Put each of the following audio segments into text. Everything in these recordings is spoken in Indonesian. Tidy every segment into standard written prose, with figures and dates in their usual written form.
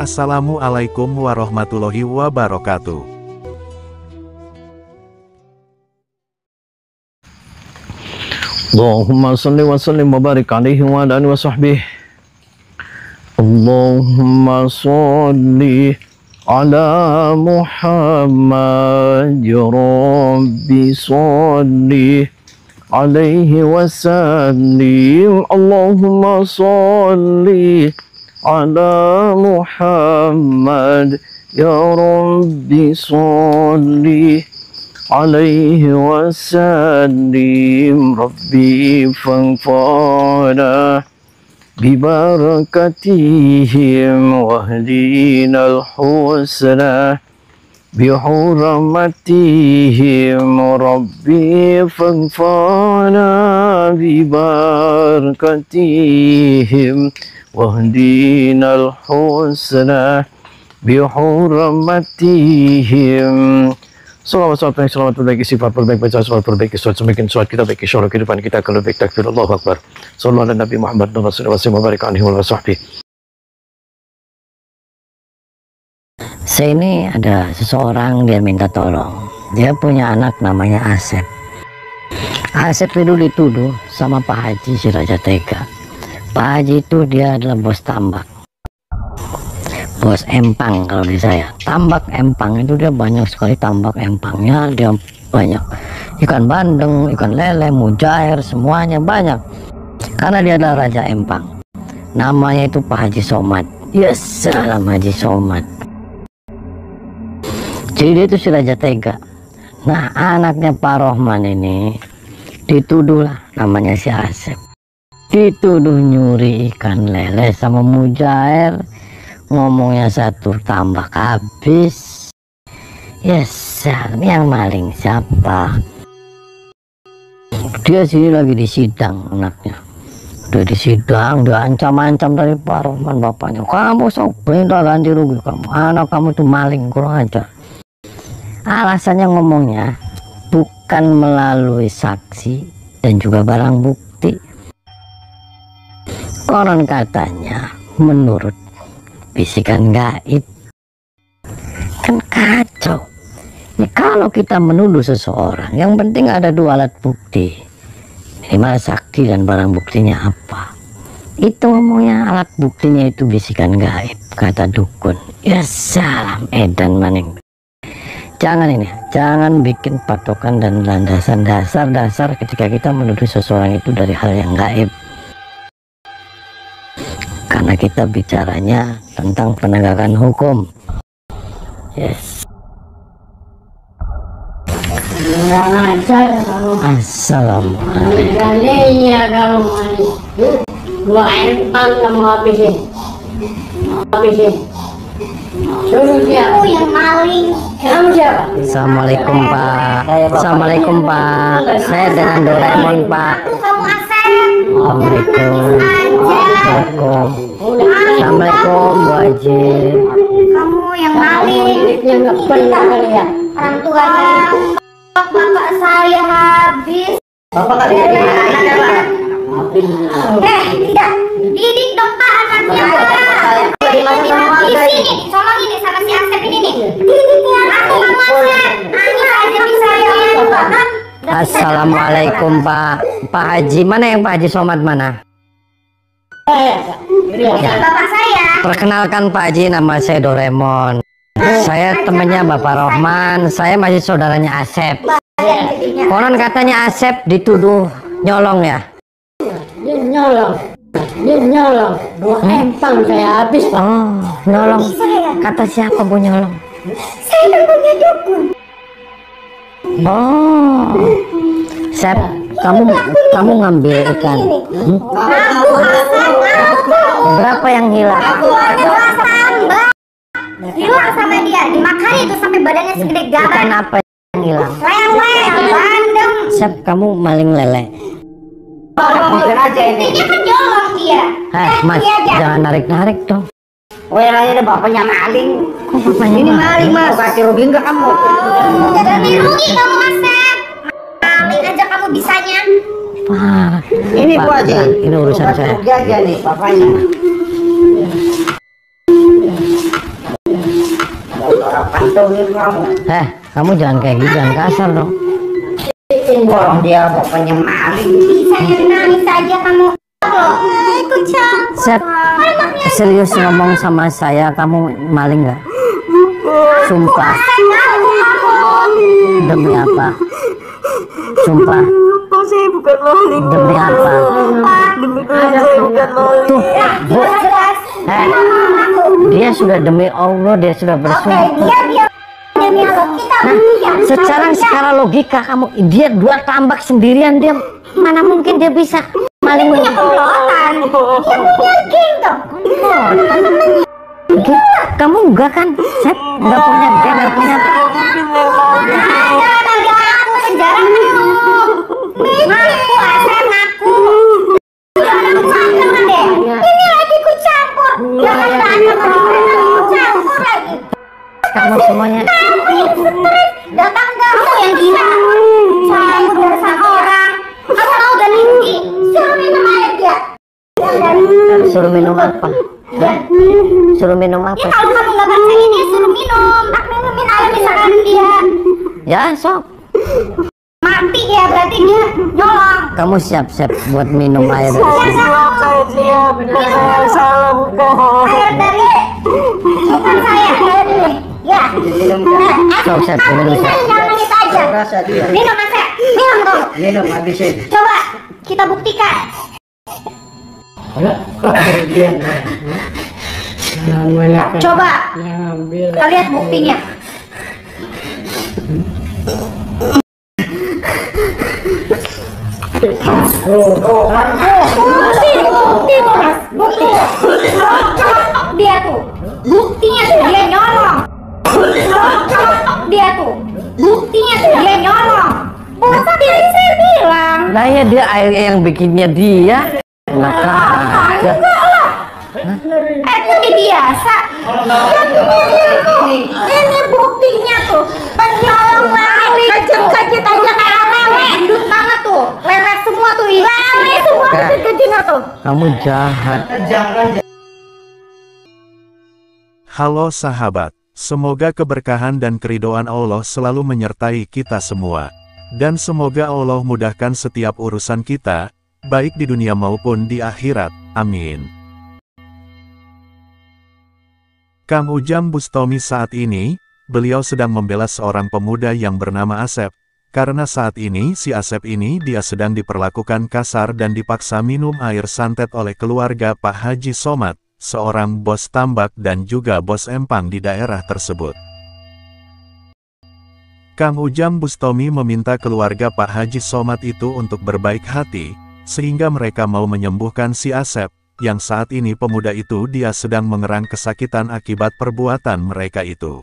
Assalamualaikum warahmatullahi wabarakatuh. Allahumma salli wa sallim wa barik alaihi wa ala alihi wa sahbihi. Allahumma salli ala Muhammad ya Rabbi salli alaihi wa sallim. Allahumma salli ala Muhammad ya Rabbi salli alaihi wa sallim. Rabbi fanfa'na bibarakatihim wahdina al-husna bihurmatihim. Rabbi fanfa'na bibarakatihim wahdina al-husna bihurmatihim. Salawat perbaiki sifat perbaik, baca salawat perbaiki suat, semakin suat kita baiki syarah kehidupan kita akan lebih takbir Allahu Akbar. Sallallahu ala Nabi Muhammad wa sallallahu alaihi wa sahbihi. Saya ini ada seseorang, dia minta tolong. Dia punya anak namanya Asep. Asep itu dituduh sama Pak Haji si Raja Tega. Pak Haji itu dia adalah bos tambak, bos empang. Kalau di saya tambak empang itu dia banyak sekali tambak empangnya, dia banyak ikan bandeng, ikan lele, mujair, semuanya banyak karena dia adalah raja empang. Namanya itu Pak Haji Somad. Ya salam Haji Somad. Jadi dia itu si Raja Tega. Nah anaknya Pak Rohman ini dituduh lah, namanya si Asep, dituduh nyuri ikan lele sama mujair. Ngomongnya satu tambak habis. Yes, ini yang maling siapa? Dia sini lagi di sidang anaknya. Udah di sidang, dia ancam-ancam dari Pak Rohman bapaknya. Kamu sok minta ganti rugi kamu. Anak kamu tuh maling, kurang ajar. Alasannya ngomongnya bukan melalui saksi dan juga barang bukti. Konon katanya menurut bisikan gaib. Kan kacau ya, kalau kita menuduh seseorang yang penting ada dua alat bukti, minimal saksi dan barang buktinya apa. Itu ngomongnya alat buktinya itu bisikan gaib, kata dukun. Ya salam edan maning. Jangan bikin patokan dan landasan dasar ketika kita menuduh seseorang itu dari hal yang gaib. Karena kita bicaranya tentang penegakan hukum. Yes. Assalamualaikum. Dua empang kamu habisin. Suruh dia. Kamu yang maling. Kamu siapa? Assalamualaikum Pak. Assalamualaikum Pak. Saya dengan Doraemon Pak. Kamu Asep. Assalamualaikum. Assalamualaikum Bu Haji. Kamu yang maling. Yang ngebenar ya. Orang tuanya. Bapak saya habis. Bapak kalian tidak. Didik dong Pak anaknya. Di sini, tolong ini sama si Asep ini nih. Didiknya aku Mama Asep. Ini aja bisa ya. Assalamualaikum Pak Haji. Mana yang Pak Haji Somad mana? Ya. Bapak saya. Perkenalkan Pak Haji, nama saya Doraemon. Saya temannya Bapak Rohman. Saya masih saudaranya Asep. Konon katanya Asep dituduh nyolong ya? Dia nyolong dua empang saya habis Pak. Oh, nyolong. Kata siapa Bu nyolong? Saya kan punya dukun. Oh, Sep, kamu ngambil ikan. Berapa yang hilang? Hilang sama dia, dimakan itu sampai badannya segede gaban. Ikan apa yang hilang? Lele, bandeng. Sep, kamu maling lele. Mungkin aja ini. Dia kan nyolong dia. Mas, jangan narik-narik dong. Ada bapaknya maling. Kok bapaknya Ini maling Mas. Kasih rugi enggak kamu? Ganti rugi kamu Asep. Maling aja kamu bisanya. Parah. Ini Bu Haji. Ini urusan saya. Jaga nih bapaknya. Pantulin kamu. Kamu jangan kayak gitu, jangan kasar dong. Borong dia bapaknya maling. Bisa nangis aja kamu. Ikut campur. Sep, serius ngomong sama saya, kamu maling nggak? Sumpah. Demi apa? Sumpah. Saya bukan maling. Demi apa? Saya bukan maling. Tuh, Bu. Dia sudah demi Allah, dia sudah bersumpah. Demi Allah kita Secara logika kamu, dia 2 tambak sendirian, dia mana mungkin dia bisa maling. komplotan. Punya geng dong. Kamu enggak kan? Sep, enggak punya geng, enggak punya. Aku penjara ngaku Asep ngaku. Jangan campur deh. Ini lagi ikut campur. Jangan ikut campur lagi. Kamu semuanya. Datang kamu yang gila. Campur urusan orang. Kamu mau ganti? Suruh minum air dia. Suruh minum apa? Suruh minum apa? Kalau kamu nggak baca ini suruh minum. Aku minumin air misalkan dia Ya, sok. mati ya berarti dia nyolong. Kamu siap-siap buat minum air. Saya salah bukan. Air dari bukan saya air ini. Ya. Sok, Sep, minum, Sep. Jangan itu aja. Rasa dia. Minum Asep. Minum dong. Minum habisin. Coba kita buktikan. Coba kita lihat buktinya. Bukti, Mas. Bukti. Dia tuh. Buktinya tuh dia nyolong. Dia tuh. Buktinya tuh dia nyolong. Masa dia saya bilang. Nah ya, dia air yang bikinnya dia. Enak aja. Itu biasa. Ini buktinya tuh. Penyolong lari. Kejut-kejut aja kayak lele. Gendut banget tuh. Lele semua tuh. Lele semua kejut-kejutnya tuh. Kamu jahat. Halo sahabat, semoga keberkahan dan keridhaan Allah selalu menyertai kita semua. Dan semoga Allah mudahkan setiap urusan kita, baik di dunia maupun di akhirat. Amin. Kang Ujang Bustami saat ini, beliau sedang membela seorang pemuda yang bernama Asep, karena saat ini si Asep ini dia sedang diperlakukan kasar dan dipaksa minum air santet oleh keluarga Pak Haji Somad, seorang bos tambak dan juga bos empang di daerah tersebut. Kang Ujang Bustami meminta keluarga Pak Haji Somad itu untuk berbaik hati, sehingga mereka mau menyembuhkan si Asep, yang saat ini pemuda itu dia sedang mengerang kesakitan akibat perbuatan mereka itu.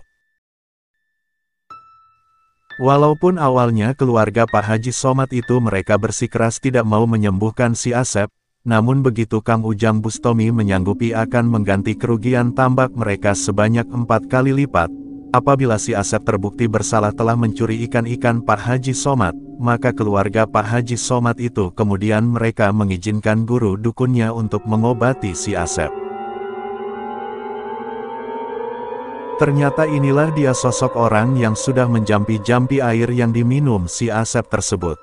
Walaupun awalnya keluarga Pak Haji Somad itu mereka bersikeras tidak mau menyembuhkan si Asep, namun begitu Kang Ujang Bustami menyanggupi akan mengganti kerugian tambak mereka sebanyak 4 kali lipat, apabila si Asep terbukti bersalah telah mencuri ikan-ikan Pak Haji Somad, maka keluarga Pak Haji Somad itu kemudian mereka mengizinkan guru dukunnya untuk mengobati si Asep. Ternyata inilah dia sosok orang yang sudah menjampi-jampi air yang diminum si Asep tersebut.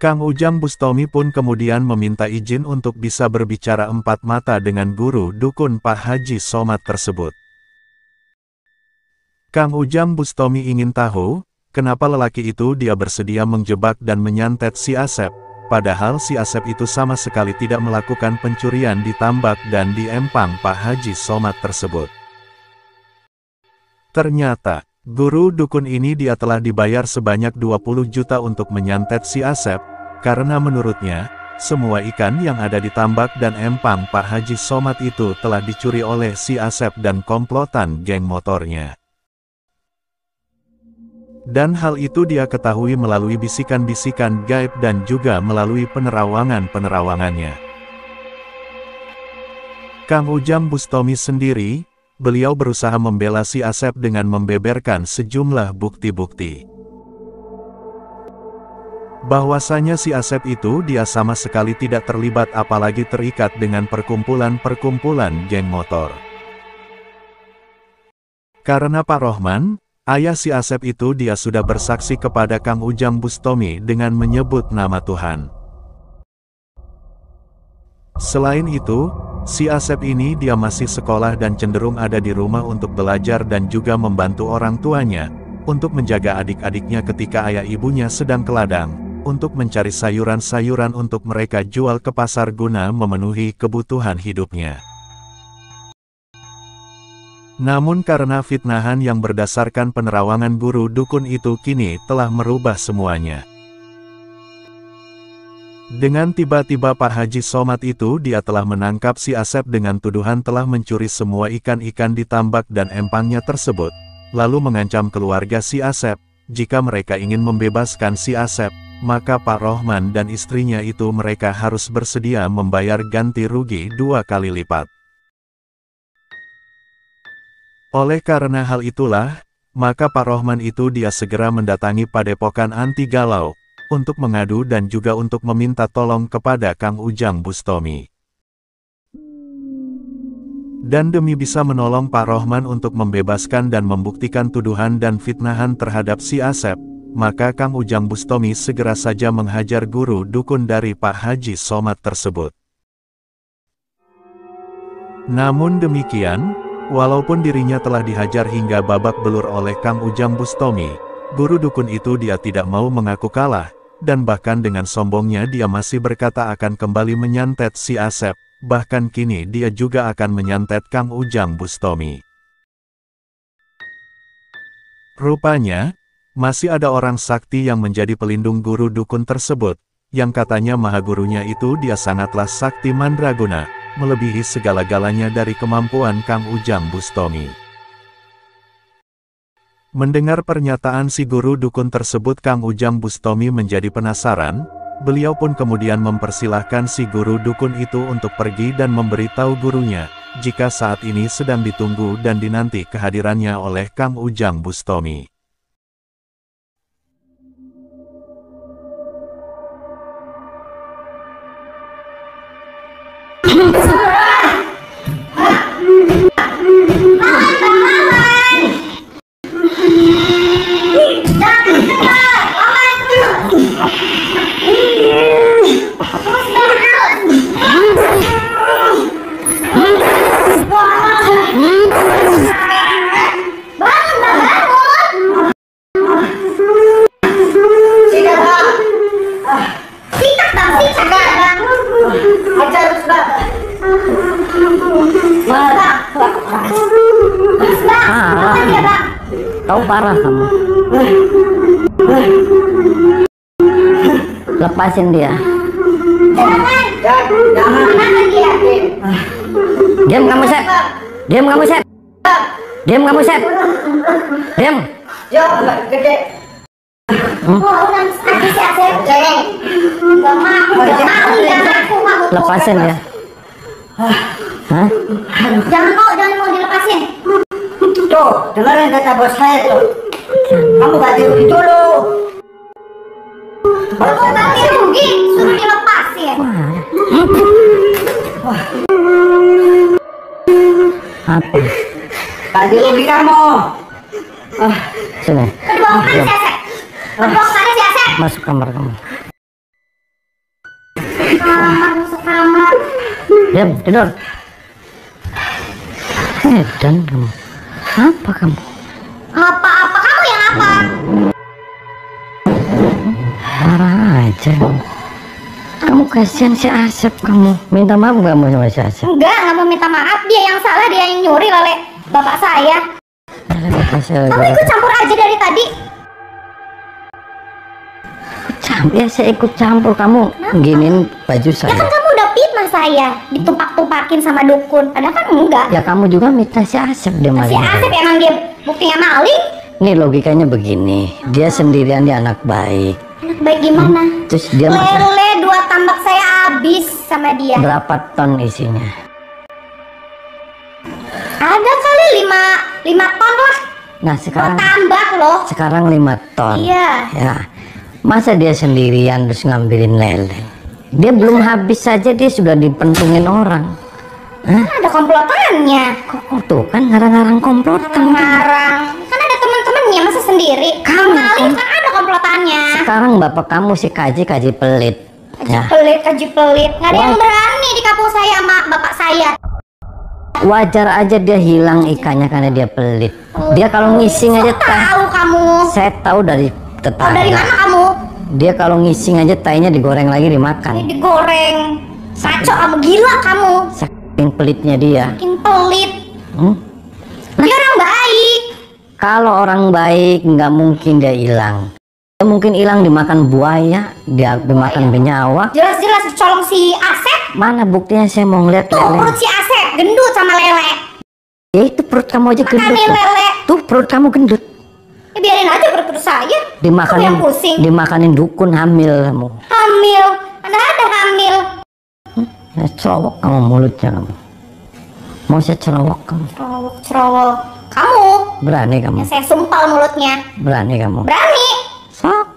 Kang Ujang Bustami pun kemudian meminta izin untuk bisa berbicara 4 mata dengan guru dukun Pak Haji Somad tersebut. Kang Ujang Bustami ingin tahu, kenapa lelaki itu dia bersedia menjebak dan menyantet si Asep, padahal si Asep itu sama sekali tidak melakukan pencurian di tambak dan di empang Pak Haji Somad tersebut. Ternyata, guru dukun ini dia telah dibayar sebanyak 20 juta untuk menyantet si Asep, karena menurutnya, semua ikan yang ada di tambak dan empang Pak Haji Somad itu telah dicuri oleh si Asep dan komplotan geng motornya. Dan hal itu dia ketahui melalui bisikan-bisikan gaib dan juga melalui penerawangan-penerawangannya. Kang Ujang Bustami sendiri, beliau berusaha membela si Asep dengan membeberkan sejumlah bukti-bukti. Bahwasanya si Asep itu dia sama sekali tidak terlibat apalagi terikat dengan perkumpulan-perkumpulan geng motor. Karena Pak Rohman, ayah si Asep itu dia sudah bersaksi kepada Kang Ujang Bustomi dengan menyebut nama Tuhan. Selain itu, si Asep ini dia masih sekolah dan cenderung ada di rumah untuk belajar dan juga membantu orang tuanya, untuk menjaga adik-adiknya ketika ayah ibunya sedang ke ladang, untuk mencari sayuran-sayuran untuk mereka jual ke pasar guna memenuhi kebutuhan hidupnya. Namun karena fitnahan yang berdasarkan penerawangan guru dukun itu kini telah merubah semuanya. Dengan tiba-tiba Pak Haji Somad itu dia telah menangkap si Asep dengan tuduhan telah mencuri semua ikan-ikan di tambak dan empangnya tersebut, lalu mengancam keluarga si Asep, jika mereka ingin membebaskan si Asep, maka Pak Rohman dan istrinya itu mereka harus bersedia membayar ganti rugi 2 kali lipat. Oleh karena hal itulah, maka Pak Rohman itu dia segera mendatangi Padepokan Anti Galau, untuk mengadu dan juga untuk meminta tolong kepada Kang Ujang Bustomi. Dan demi bisa menolong Pak Rohman untuk membebaskan dan membuktikan tuduhan dan fitnahan terhadap si Asep, maka Kang Ujang Bustomi segera saja menghajar guru dukun dari Pak Haji Somad tersebut. Namun demikian, walaupun dirinya telah dihajar hingga babak belur oleh Kang Ujang Bustomi, guru dukun itu dia tidak mau mengaku kalah, dan bahkan dengan sombongnya dia masih berkata akan kembali menyantet si Asep, bahkan kini dia juga akan menyantet Kang Ujang Bustomi. Rupanya, masih ada orang sakti yang menjadi pelindung guru dukun tersebut, yang katanya mahagurunya itu dia sangatlah sakti mandraguna, melebihi segala-galanya dari kemampuan Kang Ujang Bustomi. Mendengar pernyataan si guru dukun tersebut, Kang Ujang Bustomi menjadi penasaran, beliau pun kemudian mempersilahkan si guru dukun itu untuk pergi dan memberitahu gurunya, jika saat ini sedang ditunggu dan dinanti kehadirannya oleh Kang Ujang Bustomi. Kau parah kamu. Lepasin dia. Diam kamu, Sep. Diam kamu, Sep. Diam kamu, Sep. Diam. Lepasin ya. Hah? Jangan mau dilepasin. Tuh, dengerin kata bos saya tuh. Kamu ganti rugi dulu. Kalau mau ganti rugi, suruh dilepasin. Apa? Ganti rugi kamu. Sini. Kedua si Asep. Si Asep. Masuk kamar kamu. Masuk kamar. Diam, tidur. Dan kamu. Apa kamu? Apa kamu yang apa? Parah aja. Kamu kasihan si Asep kamu. Minta maaf gak mau sama si Asep? Enggak mau minta maaf. Dia yang salah, dia yang nyuri oleh bapak saya. Kamu ikut campur aja dari tadi. Ya saya ikut campur, kamu giniin baju Ya saya. kan kamu udah fitnah saya, ditumpak-tumpakin sama dukun. Padahal kan enggak. Ya kamu juga minta si Asep dia Si maling. Asep emang dia buktinya maling. Ini logikanya begini, dia sendirian, dia anak baik. Anak baik gimana? Terus dia Lele 2 tambak saya habis sama dia. berapa ton isinya? Ada kali 5 ton lah. Nah sekarang Tambak loh. 5 ton. Iya. Ya, masa dia sendirian terus ngambilin lele? Dia belum habis saja dia sudah dipentungin orang. Kan ada komplotannya. Kok tuh kan ngarang-ngarang komplotan. Ngarang. Kan ada teman-temannya, masa sendiri? Kamu Maling kan ada komplotannya. Sekarang bapak kamu si kaji pelit. Ya. Kaji pelit. Nggak ada yang berani di kampung saya sama bapak saya. Wajar aja dia hilang ikannya karena dia pelit. Dia kalau ngising aja Tahu kamu. saya tahu dari tetangga. Tahu dari mana kamu? Dia kalau ngising aja tainya digoreng lagi dimakan. Ini digoreng. Saco kamu, gila kamu. Saking pelitnya dia. Makin pelit. Dia orang baik. Kalau orang baik nggak mungkin dia hilang. Dia mungkin hilang dimakan buaya, dia dimakan benyawa. Jelas-jelas colong si Asep. Mana buktinya saya mau ngeliat Tuh lele. perut si Asep gendut sama lele. Ya itu perut kamu aja gendut. Makan nih Tuh. lele. Tuh perut kamu gendut. Ya, biarin aja perut saya. Kamu yang pusing. Dimakanin dukun hamil kamu. Hamil. Ada hamil. Ya cerowok kamu mulutnya kamu. Mau saya cerowok kamu. Cerowok. Kamu. Berani kamu. Ya, saya sumpal mulutnya. Berani kamu. Berani. Sok.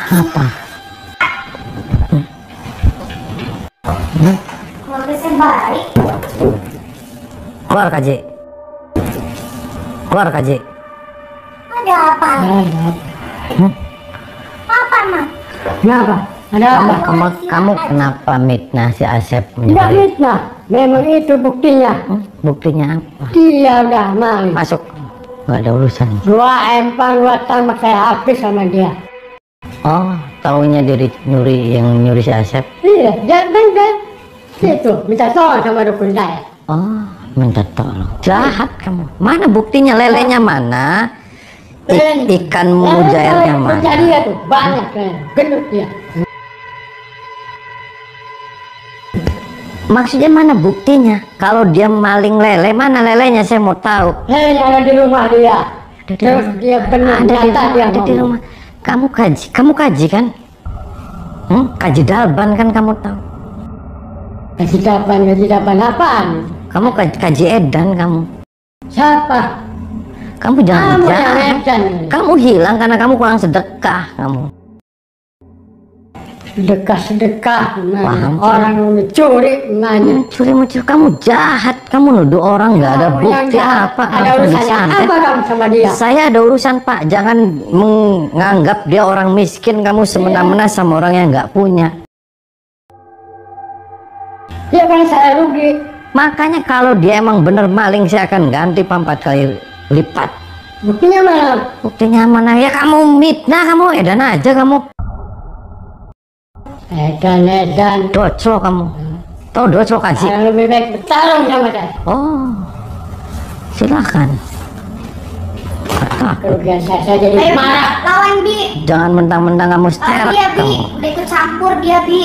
Apa? Keluarga saya baik. Keluar kaji. Keluar kaji. Ada apa? Apa mah? Kenapa? Ada apa? Kamu kenapa mitnah si Asep Tidak menyebalik? fitnah. Memang itu buktinya. Buktinya apa? Dia udah maling. Masuk. Gak ada urusan. 2 empang 2 tamak saya habis sama dia. Oh, taunya dia nyuri si Asep. Iya, jangan kan? Itu minta tolong sama dukun saya. Oh, minta tolong. Jahat kamu. Mana buktinya? Lelenya mana? Ikan mujairnya mana? Jadi dia tuh banyak gendut dia. Maksudnya mana buktinya? Kalau dia maling lele, mana lelenya? Saya mau tahu. Ada di rumah dia. Terus dia benar Ada di rumah. Kamu kaji kan? Kaji dalban kan kamu tahu? Gaji dapan apaan? Kamu kaji edan kamu. Siapa? Kamu jangan Kamu yang jahat. edan. Kamu hilang karena kamu kurang sedekah kamu. Sedekah. Paham. Orang mencuri nanya. Mencuri kamu jahat. Kamu nuduh orang nggak ada bukti apa. Ada Langsung urusannya disantet. apa kamu sama dia? Saya ada urusan Pak. Jangan menganggap dia orang miskin. Kamu semena-mena sama orang yang nggak punya. Dia kan saya rugi. Makanya kalau dia emang bener maling, saya akan ganti 4 kali lipat. Buktinya mana? Buktinya mana? Ya kamu mitnah, kamu edan aja kamu. Edan. Doclo kamu. Tahu doclo kaji? Yang lebih baik bertarung sama saya. Oh, silakan. Kerugian saya jadi Ayo, marah. lawan Bi. Jangan mentang-mentang kamu Ah, steril dia Bi. kamu. Udah ikut campur dia Bi.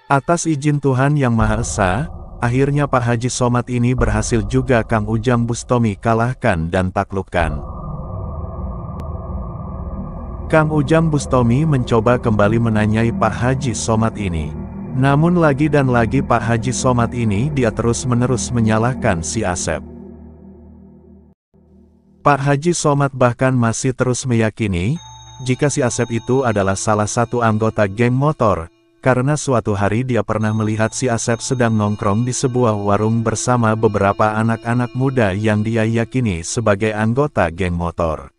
Atas izin Tuhan Yang Maha Esa, akhirnya Pak Haji Somad ini berhasil juga Kang Ujang Bustami kalahkan dan taklukkan. Kang Ujang Bustami mencoba kembali menanyai Pak Haji Somad ini. Namun lagi dan lagi Pak Haji Somad ini dia terus-menerus menyalahkan si Asep. Pak Haji Somad bahkan masih terus meyakini, jika si Asep itu adalah salah satu anggota geng motor, karena suatu hari dia pernah melihat si Asep sedang nongkrong di sebuah warung bersama beberapa anak-anak muda yang dia yakini sebagai anggota geng motor.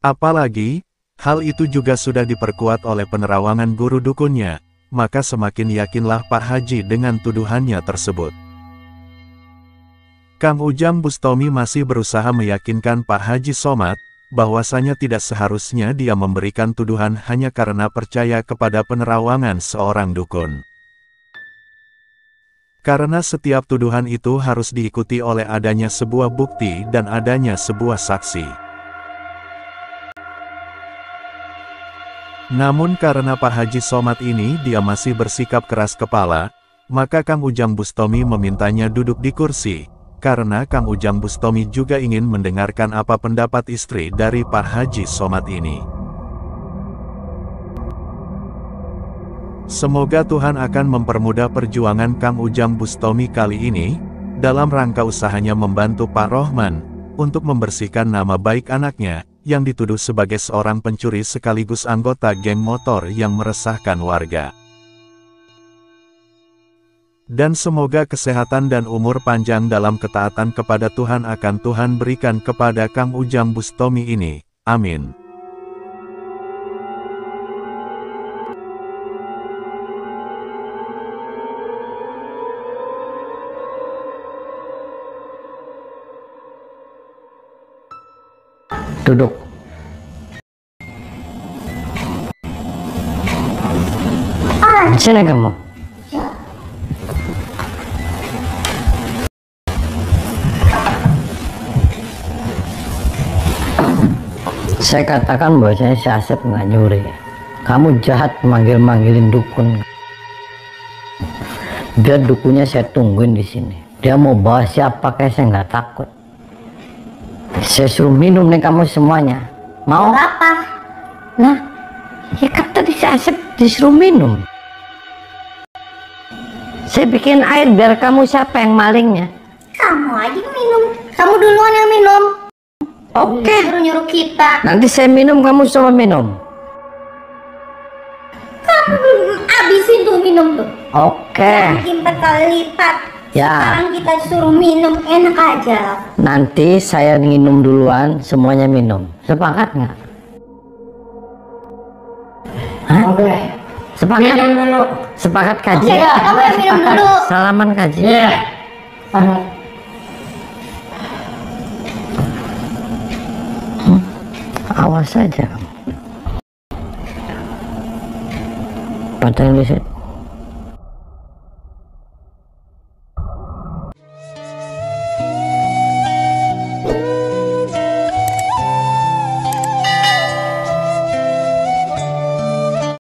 Apalagi, hal itu juga sudah diperkuat oleh penerawangan guru dukunnya, maka semakin yakinlah Pak Haji dengan tuduhannya tersebut. Kang Ujang Bustami masih berusaha meyakinkan Pak Haji Somad, bahwasanya tidak seharusnya dia memberikan tuduhan hanya karena percaya kepada penerawangan seorang dukun. Karena setiap tuduhan itu harus diikuti oleh adanya sebuah bukti dan adanya sebuah saksi. Namun karena Pak Haji Somad ini dia masih bersikap keras kepala, maka Kang Ujang Bustami memintanya duduk di kursi, karena Kang Ujang Bustami juga ingin mendengarkan apa pendapat istri dari Pak Haji Somad ini. Semoga Tuhan akan mempermudah perjuangan Kang Ujang Bustami kali ini, dalam rangka usahanya membantu Pak Rohman, untuk membersihkan nama baik anaknya, yang dituduh sebagai seorang pencuri sekaligus anggota geng motor yang meresahkan warga. Dan semoga kesehatan dan umur panjang dalam ketaatan kepada Tuhan akan Tuhan berikan kepada Kang Ujang Bustami ini. Amin. Duduk. Sini kamu. Saya katakan bahwasanya si Asep nggak nyuri. Kamu jahat manggil-manggilin dukun. Biar dukunnya saya tungguin di sini. Dia mau bawa siapa kayak saya nggak takut. Saya suruh minum nih kamu semuanya. Mau? Apa? Nah, ya kan tadi si Asep disuruh minum. Saya bikin air biar kamu siapa yang malingnya. Kamu aja minum. Kamu duluan yang minum. Oke. Nyuruh-nyuruh kita. Nanti saya minum, kamu semua minum. Kamu abisin tuh minum tuh. Oke. Bikin berkali lipat. Ya. Sekarang kita suruh minum, enak aja. Nanti saya minum duluan, semuanya minum. Sepakat nggak? Hah? Oke. Sepakat? Minum dulu. Sepakat kaji? Iya, kamu yang minum dulu. Salaman kaji? Iya. Awas saja. Padahal di situ.